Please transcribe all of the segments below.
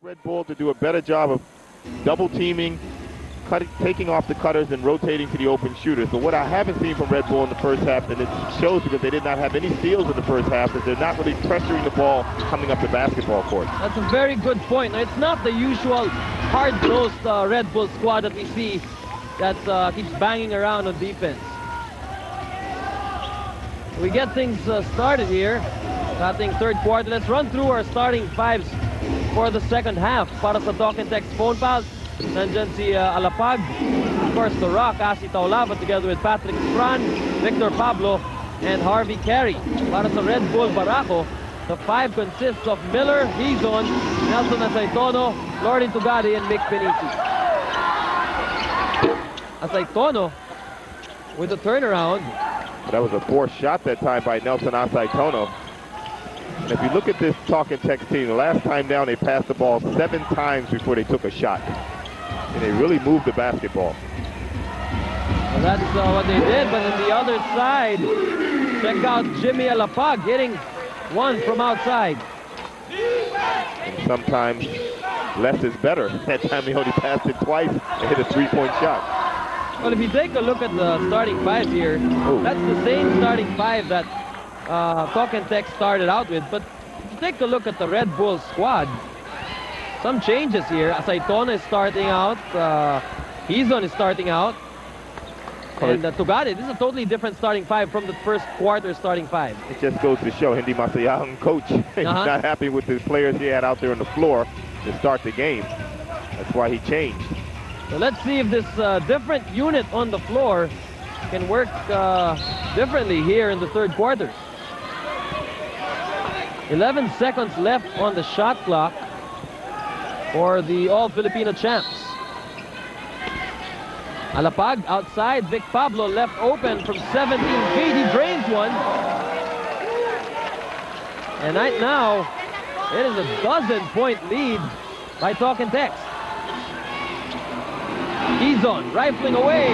Red Bull to do a better job of double teaming, taking off the cutters and rotating to the open shooters. But what I haven't seen from Red Bull in the first half, and it shows because they did not have any steals in the first half, is they're not really pressuring the ball coming up the basketball court. That's a very good point. Now, it's not the usual hard-nosed Red Bull squad that we see that keeps banging around on defense. We get things started here. Starting third quarter. Let's run through our starting fives for the second half. Para sa Talk and Text phone pals, nandyan si Alapag, of course the Rock, Asaytono, together with Patrick Fran, Victor Pablo, and Harvey Carey. Para sa Red Bull Barako, the five consists of Miller, Hizon, Nelson Asaytono, Lordy Tugade, and Mick Penici. Asaytono with the turnaround. That was a forced shot that time by Nelson Asaytono. And if you look at this Talk and Text team, the last time down they passed the ball 7 times before they took a shot. And they really moved the basketball. Well, that's what they did, but on the other side, check out Jimmy Alapag hitting one from outside. And sometimes less is better. That time he only passed it twice and hit a 3-point shot. Well, if you take a look at the starting five here, that's the same starting five that Talk and Text started out with. But if you take a look at the Red Bull squad, some changes here. Asaytono is starting out. Hizon is starting out. And Tugade, this is a totally different starting five from the first quarter starting five. It just goes to show Hindi Masayahang coach. He's not happy with the players he had out there on the floor to start the game. That's why he changed. So let's see if this different unit on the floor can work differently here in the third quarter. 11 seconds left on the shot clock for the All-Filipino champs. Alapag outside, Vic Pablo left open from 17 feet. He drains one. And right now, it is a 12-point lead by Talk and Text. Hizon rifling away.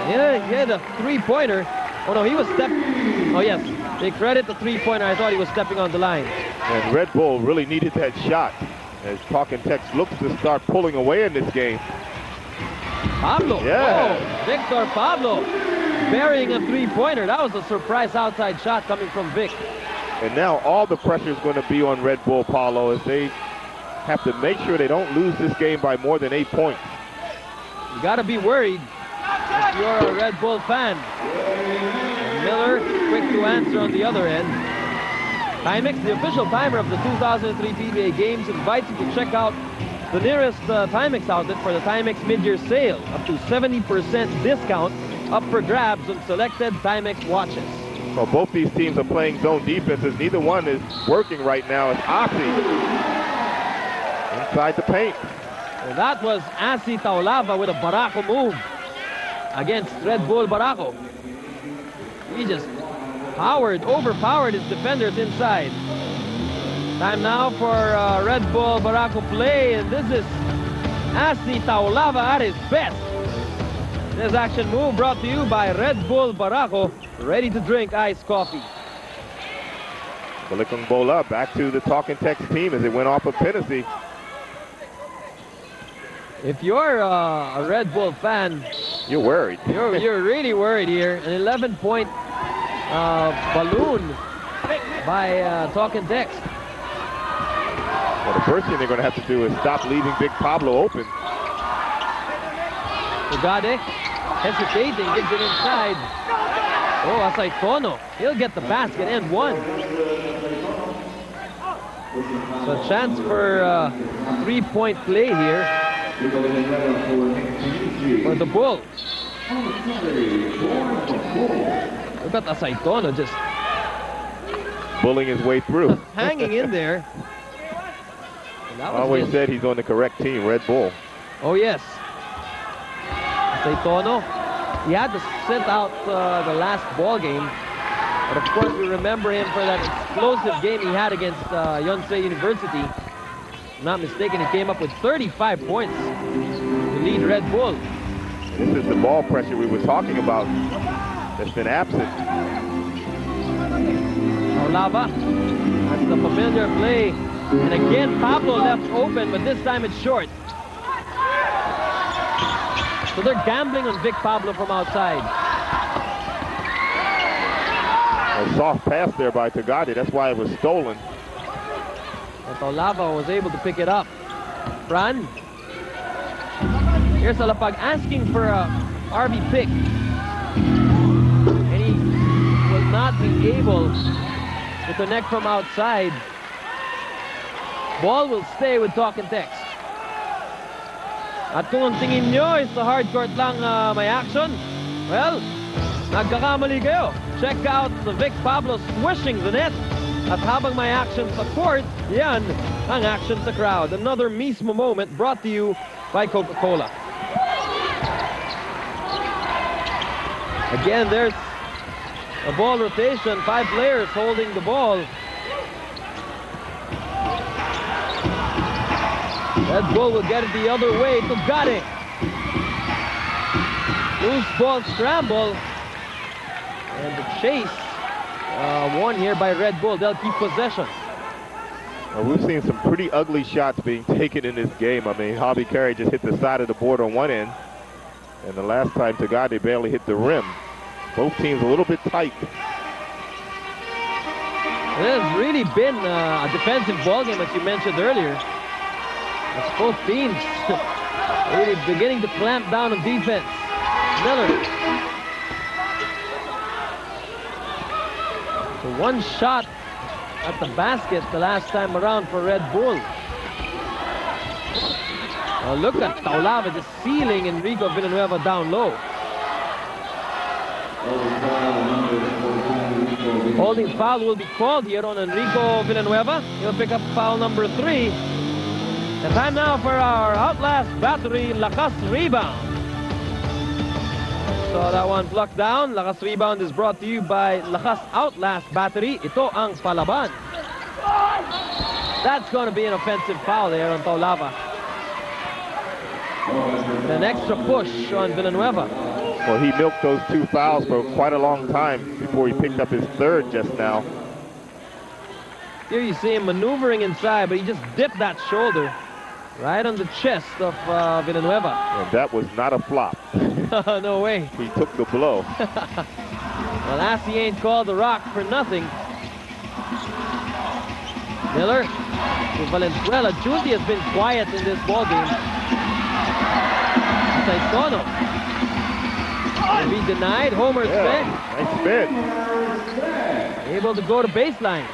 He had a three-pointer. Oh no, he was stepping. Oh yes, they credit the three-pointer. I thought he was stepping on the line. And Red Bull really needed that shot as Talk and Text looks to start pulling away in this game. Pablo. Yeah. Oh, Victor Pablo burying a three-pointer. That was a surprise outside shot coming from Vic. And now all the pressure is going to be on Red Bull, Paulo, as they have to make sure they don't lose this game by more than 8 points. You got to be worried if you're a Red Bull fan. Miller, quick to answer on the other end. Timex, the official timer of the 2003 PBA games, invites you to check out the nearest Timex outlet for the Timex mid-year sale. Up to 70% discount up for grabs on selected Timex watches. Well, both these teams are playing zone defenses. Neither one is working right now. It's Asi inside the paint. Well, that was Taulava with a Barako move against Red Bull Barako. He just overpowered his defenders inside. Time now for Red Bull Barako play, and this is Taulava at his best. This action move brought to you by Red Bull Barako, ready to drink iced coffee. Balikong Bola back to the Talk and Text team as it went off of Tennessee. If you're a Red Bull fan, you're worried. You're really worried here. An 11-point balloon by Talk and Text. Well, the first thing they're going to have to do is stop leaving Big Pablo open. Tugade hesitating, gives it inside. Oh, Asaytono, he'll get the basket and one. So a chance for a 3-point play here for the Bulls. Look at Asaytono just bullying his way through. Hanging in there. I always said he's on the correct team, Red Bull. Oh yes. Asaytono, he had to sit out the last ball game. But of course we remember him for that explosive game he had against Yonsei University. If I'm not mistaken, he came up with 35 points to lead Red Bull. This is the ball pressure we were talking about that's been absent. Taulava, that's the familiar play And again, Pablo left open, but this time it's short. So they're gambling on Vic Pablo from outside. A soft pass there by Tagade. That's why it was stolen. And Taulava was able to pick it up. Fran. Here's Alapag asking for a RB pick. And he will not be able to connect from outside. Ball will stay with Talk and Text. At kung ang tingin nyo is the hard court lang may action, well, nagkakamali kayo. Check out the Vic Pablo swishing the net. At habang may action sa court, yan ang action sa crowd. Another mismo moment brought to you by Coca-Cola. Again, there's a ball rotation. 5 players holding the ball. Red Bull will get it the other way to Gade. Loose ball scramble. And the chase won here by Red Bull. They'll keep possession. Well, we've seen some pretty ugly shots being taken in this game. I mean, Javi Carey just hit the side of the board on one end. And the last time Tagade barely hit the rim. Both teams a little bit tight. It has really been a defensive ballgame, as you mentioned earlier. It's both teams really beginning to clamp down on defense. Miller. So one shot at the basket the last time around for Red Bull. Look at Taulava just sealing Enrico Villanueva down low. Holding foul will be called here on Enrico Villanueva. He'll pick up foul number 3. And time now for our Outlast Battery Lakas Rebound. So that one plucked down. Lakas Rebound is brought to you by Lakas Outlast Battery. Ito ang palaban. That's going to be an offensive foul there on Taulava. An extra push on Villanueva. Well, he milked those 2 fouls for quite a long time before he picked up his 3rd just now. Here you see him maneuvering inside, but he just dipped that shoulder right on the chest of Villanueva. And that was not a flop. No way. He took the blow. Well, Assy ain't called the rock for nothing. Miller to Valenzuela. Junti has been quiet in this ballgame. Asaytono. Will be denied. Homer's spin. Nice spin. Able to go to baseline.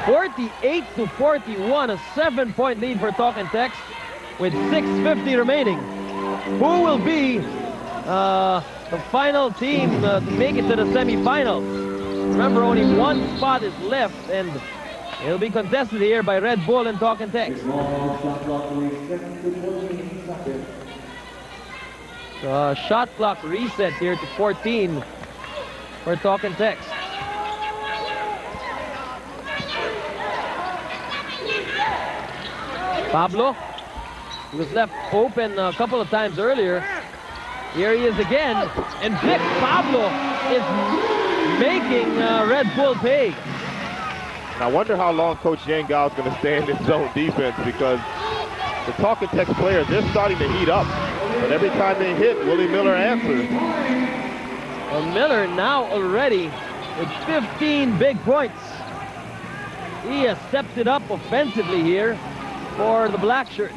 48-41, a 7-point lead for Talk and Text with 6:50 remaining. Who will be the final team to make it to the semifinals? Remember, only one spot is left, and it'll be contested here by Red Bull and Talk and Text. So, shot clock reset here to 14 for Talk and Text. Pablo, he was left open a couple of times earlier. Here he is again, and Vic Pablo is making Red Bull pay. I wonder how long Coach Yangao is going to stay in this zone defense, because the Talk and Text players, they're starting to heat up. But every time they hit, Willie Miller answers. Well, Miller now already with 15 big points. He has stepped it up offensively here for the Black Shirts.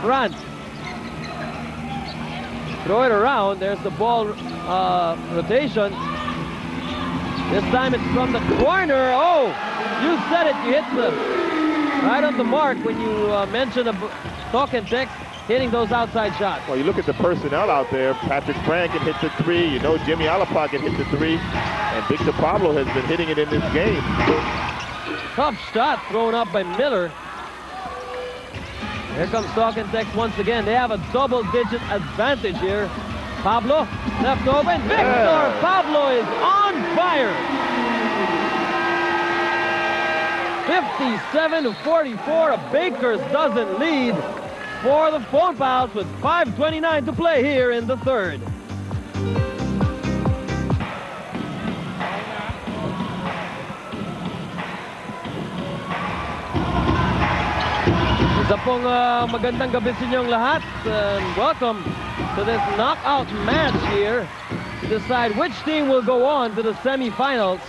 Front. Throw it around. There's the ball rotation. This time it's from the corner. Oh, you said it. You hit the right on the mark when you mentioned Talk and Text hitting those outside shots. Well, you look at the personnel out there. Patrick Frank can hit the 3. You know Jimmy Alapag can hit the 3. And Victor Pablo has been hitting it in this game. Tough shot thrown up by Miller. Here comes Talk and Text once again. They have a double-digit advantage here. Pablo left open. Victor Pablo is on fire. 57-44, a Baker's dozen lead for the Phone Pals with 5:29 to play here in the third. Isa pong magandang gabi sa inyong lahat. Welcome to this knockout match here to decide which team will go on to the semifinals.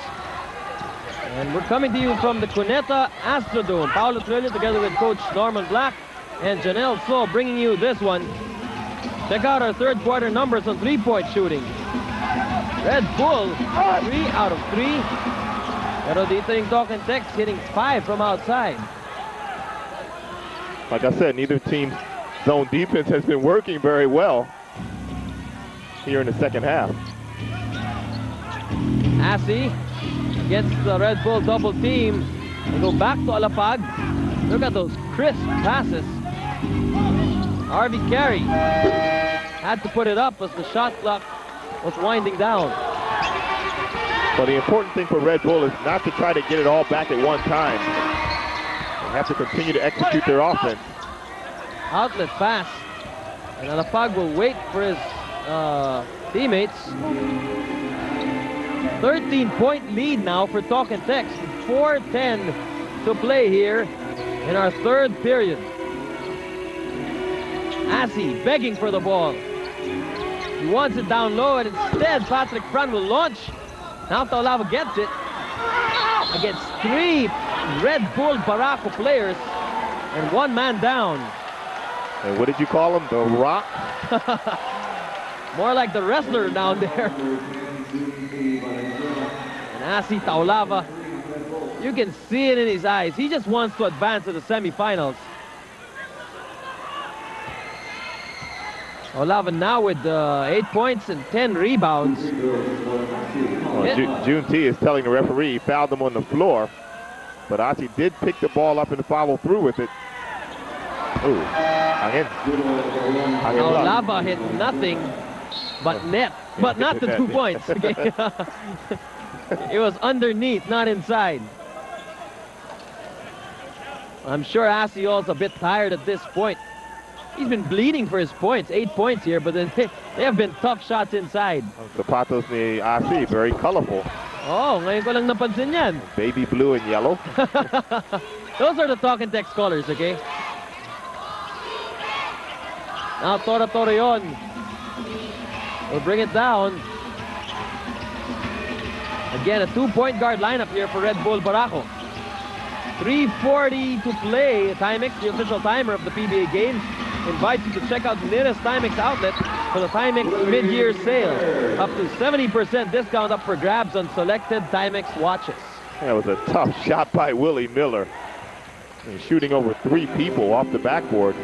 And we're coming to you from the Cuneta Astrodome. Paolo Trillo together with Coach Norman Black and Janelle So bringing you this one. Check out our third quarter numbers on three-point shooting. Red Bull, 3 out of 3. Pero dito yung Talk and Text hitting 5 from outside. Like I said, neither team's zone defense has been working very well here in the second half. Asay against the Red Bull double team. They go back to Alapag. Look at those crisp passes. Harvey Carey had to put it up as the shot clock was winding down. Well, the important thing for Red Bull is not to try to get it all back at one time. They have to continue to execute their offense. Outlet pass. And Alapag will wait for his teammates. 13-point lead now for Talk and Text. 4:10 to play here in our third period. Asay begging for the ball. He wants it down low, and instead Patrick Fran will launch. Now Taulava gets it against 3 Red Bull Barako players and 1 man down. And what did you call him? The Rock? More like the wrestler down there. And Asay Taulava, you can see it in his eyes. He just wants to advance to the semifinals. Taulava now with 8 points and 10 rebounds. Well, June T is telling the referee he fouled him on the floor, but Asay did pick the ball up and follow through with it. Ooh, hangin. Taulava hit nothing but net, but not the 2 points. Okay? It was underneath, not inside. I'm sure Asay also a bit tired at this point. He's been bleeding for his points, 8 points here, but then they have been tough shots inside. Sapatos ni Asay, very colorful. Oh, ngayon ko lang napansin yan. Baby blue and yellow. Those are the Talk and Text colors, okay? Now Tora Torreon will bring it down. Again, a 2-point guard lineup here for Red Bull Barako. 3:40 to play. Timex, the official timer of the PBA games, invites you to check out the nearest Timex outlet for the Timex mid-year sale. Up to 70% discount up for grabs on selected Timex watches. That was a tough shot by Willie Miller. He's shooting over 3 people off the backboard.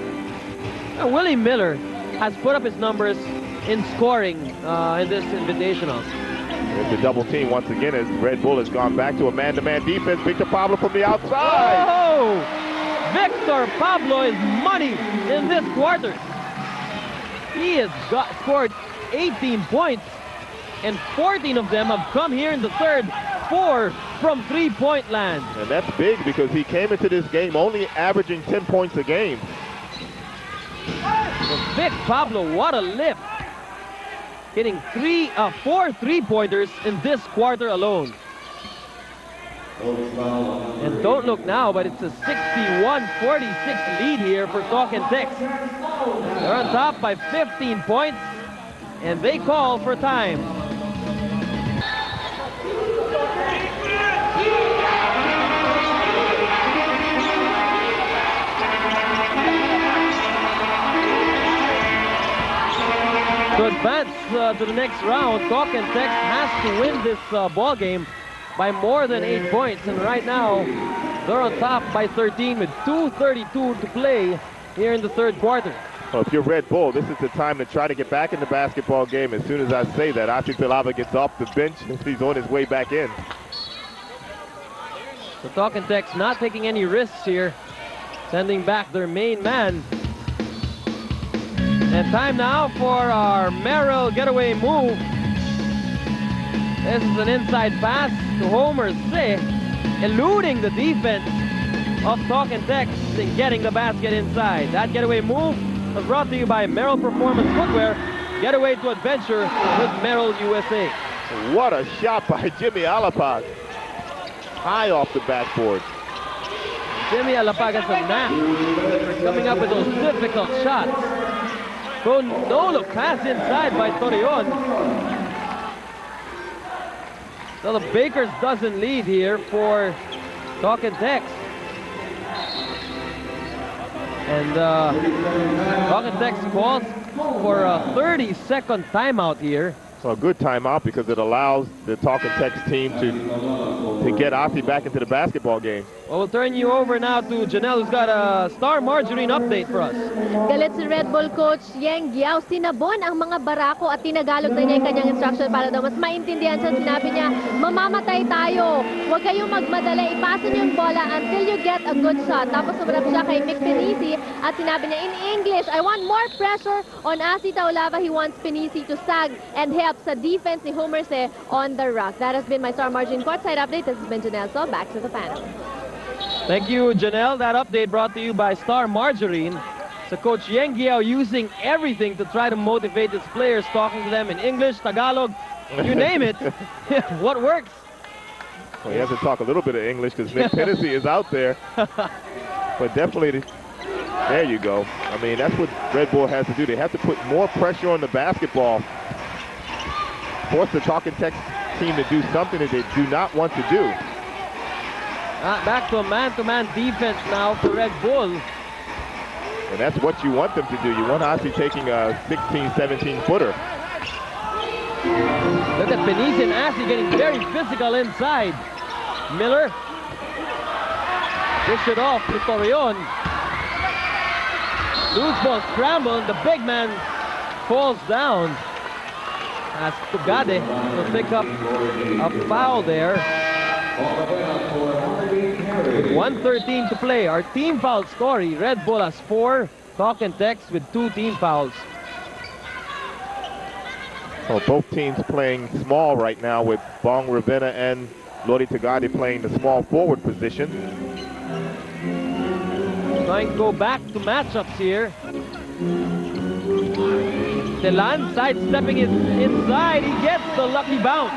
Willie Miller has put up his numbers in scoring in this Invitational. It's a double team once again as Red Bull has gone back to a man-to-man defense. Victor Pablo from the outside. Oh! Victor Pablo is money in this quarter. He has scored 18 points, and 14 of them have come here in the third, 4 from three-point land. And that's big because he came into this game only averaging 10 points a game. Vic Pablo, what a lift. Hitting 4 three-pointers in this quarter alone. And don't look now, but it's a 61-46 lead here for Talk and Text. They're on top by 15 points, and they call for time. To advance to the next round, Talk and Text has to win this ball game by more than 8 points. And right now, they're on top by 13 with 2:32 to play here in the third quarter. Well, if you're Red Bull, this is the time to try to get back in the basketball game. As soon as I say that, Asay Taulava gets off the bench and he's on his way back in. So Talk and Text not taking any risks here, sending back their main man. And time now for our Merrill getaway move. This is an inside pass to Homer C, eluding the defense of Talk and Text and getting the basket inside. That getaway move was brought to you by Merrill Performance Footwear. Getaway to adventure with Merrill USA. What a shot by Jimmy Alapag. High off the backboard. Jimmy Alapag has a knack for coming up with those difficult shots. Go no-look pass inside by Torreon. So the Bakers dozen lead here for Talk and Text. And Talk and Text calls for a 30-second timeout here. So a good timeout because it allows the Talk and Text team to get Asi back into the basketball game. Well, we'll turn you over now to Janelle, who's got a Star Margarine update for us. Galit si Red Bull coach Yeng Giao. Sinabon ang mga Barako at tinagalog na niya yung kanyang instruction para daw mas maintindihan siya. Sinabi niya, mamamatay tayo. Huwag kayong magmadala. Ipasa niyo yung bola until you get a good shot. Tapos sumarap siya kay Mick Penisi at sinabi niya in English, I want more pressure on Asi Taulava. He wants Penisi to sag and help sa defense ni Homer Se on the rock. That has been my Star Margarine courtside update. This has been Janelle. So back to the panel. Thank you, Janelle. That update brought to you by Star Margarine. So Coach Yeng Giao using everything to try to motivate his players, talking to them in English, Tagalog, you name it. What works? Well, he has to talk a little bit of English because Nick Tennessee is out there. But definitely, there you go. I mean, that's what Red Bull has to do. They have to put more pressure on the basketball. Force the Talk and Text team to do something that they do not want to do. Back to a man-to-man defense now for Red Bull. And that's what you want them to do. You want Asi taking a 16, 17-footer. Look at Penisi and Asi getting very physical inside. Miller. Push it off to Torreon. Loose ball scramble, and the big man falls down. As Tugade will pick up a foul there. With 1:13 to play, our team foul story. Red Bull has 4, Talk and Text with 2 team fouls. Well, both teams playing small right now with Bong Ravenna and Lodi Tugade playing the small forward position. Trying to go back to matchups here. Telan sidestepping it inside. He gets the lucky bounce.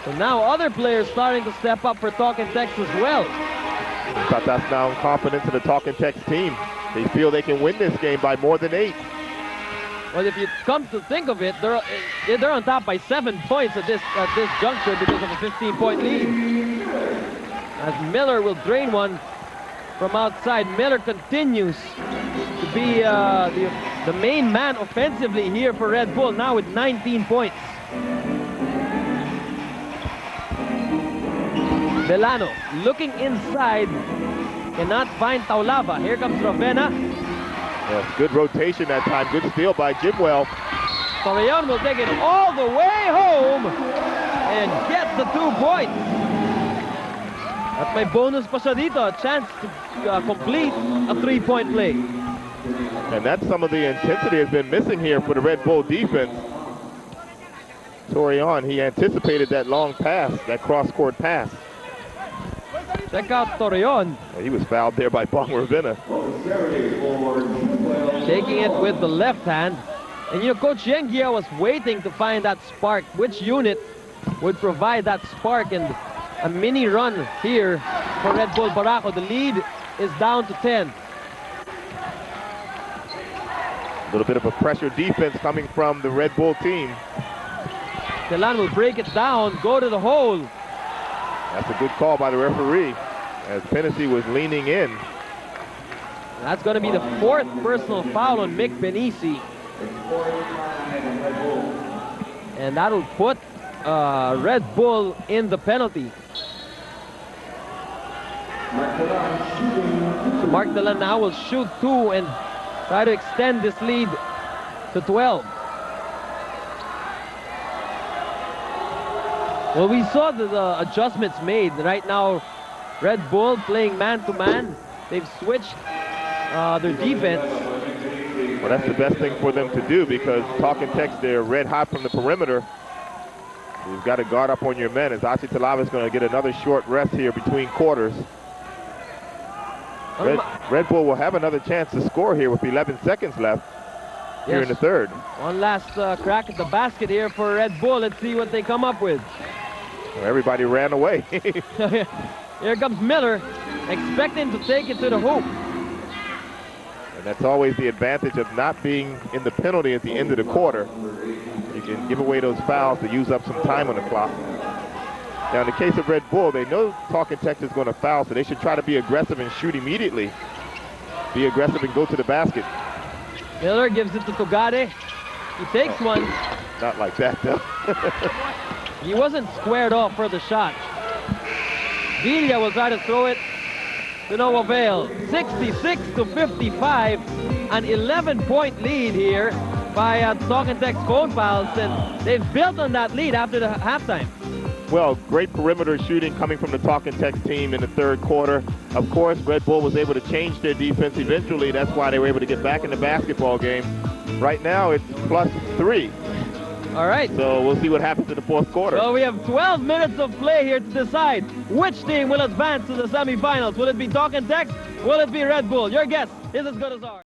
So now other players starting to step up for Talk and Text as well. But that's now confidence in the Talk and Text team. They feel they can win this game by more than 8. Well, if you come to think of it, they're on top by 7 points at this juncture because of a 15-point lead. As Miller will drain one from outside. Miller continues to be the main man offensively here for Red Bull, now with 19 points. Delano looking inside, cannot find Taulava. Here comes Ravenna. Yes, good rotation that time. Good steal by Jimwell. Torreon will take it all the way home and get the 2 points. At may bonus pa siya dito, a chance to complete a 3-point play. And that's some of the intensity has been missing here for the Red Bull defense. Torreon, he anticipated that long pass, that cross-court pass. Check out Torreon. Well, he was fouled there by Bong Ravenna. Taking it with the left hand. And you know, Coach Yeng Giao was waiting to find that spark. Which unit would provide that spark? And a mini run here for Red Bull Barako. The lead is down to 10. A little bit of a pressure defense coming from the Red Bull team. Telan will break it down, go to the hole. That's a good call by the referee as Penisi was leaning in. That's going to be the 4th personal foul on Mick Penisi. And that'll put Red Bull in the penalty. So Mark Telan now will shoot 2 and try to extend this lead to 12. Well, we saw the adjustments made. Right now, Red Bull playing man-to-man. They've switched their defense. Well, that's the best thing for them to do because Talk and Text, they're red hot from the perimeter. You've got to guard up on your men as Asaytono is going to get another short rest here between quarters. Red Bull will have another chance to score here with 11 seconds left here in the third. One last crack at the basket here for Red Bull. Let's see what they come up with. Well, everybody ran away. Here comes Miller, expecting to take it to the hoop. And that's always the advantage of not being in the penalty at the end of the quarter. You can give away those fouls to use up some time on the clock. Now, in the case of Red Bull, they know Talking Tech is going to foul, so they should try to be aggressive and shoot immediately. Be aggressive and go to the basket. Miller gives it to Tugade. He takes one. Not like that, though. He wasn't squared off for the shot. Villa will try to throw it to no avail. 66-55, an 11-point lead here by Talking Tech's phone fouls, and they've built on that lead after the halftime. Well, great perimeter shooting coming from the Talking Tech team in the third quarter. Of course, Red Bull was able to change their defense eventually. That's why they were able to get back in the basketball game. Right now, it's +3. All right. So we'll see what happens in the fourth quarter. So we have 12 minutes of play here to decide which team will advance to the semifinals. Will it be Talking Tech? Will it be Red Bull? Your guess is as good as ours.